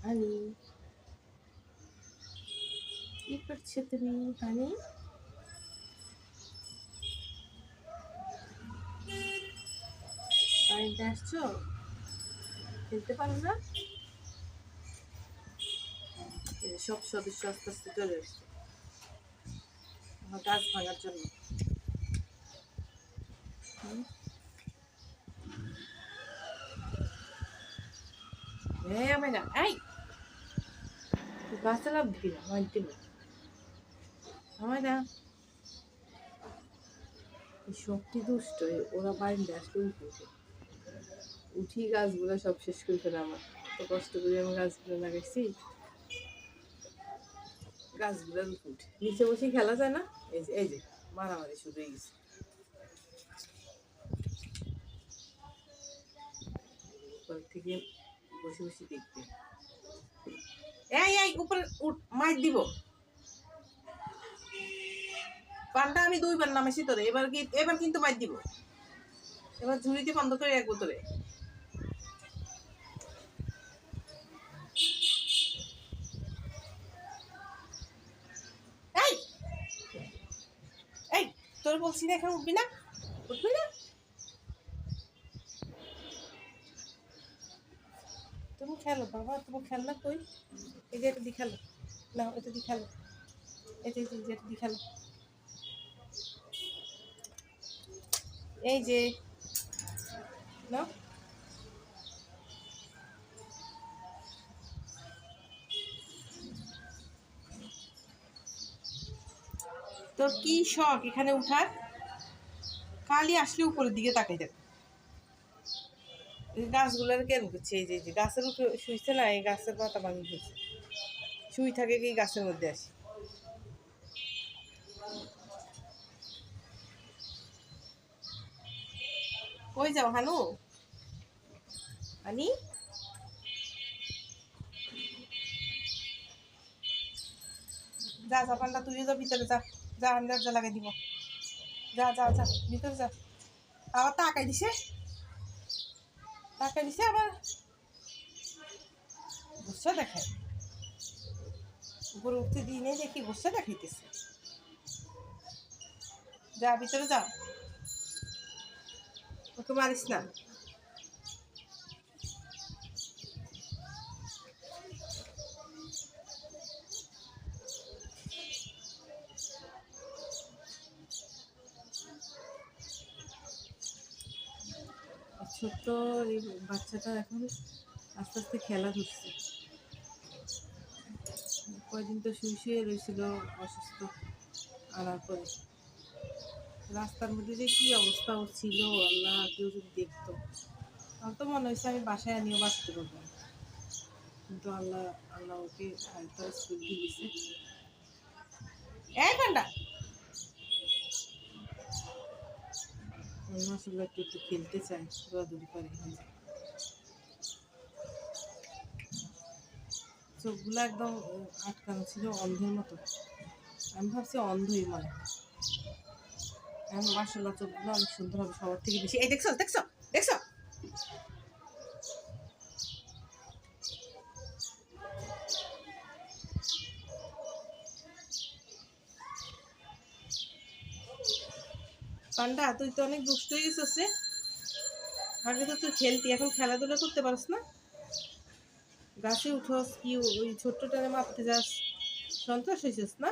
হানি কি করছো তুমি হানি? বাড়িতে আসছো, খেলতে পারো না? সব সদস্য আস্তে আস্তে চলে এসছে আমার গাছ ভাঙার জন্য। হ্যাঁ আমি না, এই গাছে লাভ দিবি না, মার দিব আমার না। শক্তি দুষ্ট, ওরা বাড়িতে আসলে উঠি গাছগুলো সব শেষ করে ফেলে। আমার তো কষ্ট করে আমি গাছগুলো লাগাইছি, গাছগুলো উঠে নিচে বসে খেলা যায় না। এই যে মারামারি শুরু হয়ে গেছে, উপর থেকে বসে বসে দেখবে। এই উপরে মার দিব পানটা আমি 2বার নামাইছি তোরে, এবার কিন্তু মার দিব। এবার ঝুড়িতে বন্ধ করে রাখবো তোরে। এই এই তোর বলছি না এখন উঠবি না, উঠবি না। তুমি খেলো বাবা, তোমার খেলনা কই? এই যে এটা দিয়ে খেলো, না এটা দিয়ে খেলো, এটা দিয়ে খেলো। এই যে না, তোর কি শখ এখানে উঠার? খালি আসলে উপরের দিকে তাকাই দেখ। গাছগুলোর কেন করছে? এই যে গাছের উপরে শুইছে না, এই গাছের পাতা ভাঙি গেছে, শুই থাকে কি গাছের মধ্যে আসি। কই যাও হানু? হানি যা যা, পান্ডা তুইও যা ভিতরে যা, যা আমি দরজা লাগাই দিব। যা যা যা ভিতরে যা। আবার তাকাই দিছে, তাকাই দিছে আবার গুসা দেখায়। উপরে উঠতে দিই নেই দেখি গুসা দেখাইতেছে। যা ভিতরে যা, ওকে মারিস না। ছোট্ট এই বাচ্চাটা এখন আস্তে আস্তে খেলা ধরছে। কয়দিন তো শুয়ে রয়েছিল অসুস্থ, আনার পরে রাস্তার মধ্যে যে কি অবস্থা ওর ছিল, আল্লাহ কেউ যদি দেখতো। আমার তো মনে হয়েছে আমি বাসায় আনিও বাঁচতে পারবো, কিন্তু আল্লাহ আল্লাহ ওকে তার স্কুল দিয়ে গেছে। এই পান্ডা আসলে একটু একটু খেলতে চাই, দৌড়াদৌড়ি করে। চোখগুলো একদম আটকানো ছিল অন্ধের মতো, আমি ভাবছি অন্ধই মানে। এখন মাসাল্লাহ চোখগুলো অনেক সুন্দর হবে, সবার থেকে বেশি। এই দেখছো দেখছো দেখছো, পান্ডা তুই তো অনেক দুষ্ট হয়ে গেছিস রে। আগে তো তুই খেলতি, এখন খেলাধুলা করতে পারস না, গাছে উঠোস কি ওই ছোট্টটারে মারতে যাস, সন্ত্রাস হয়েছিস না?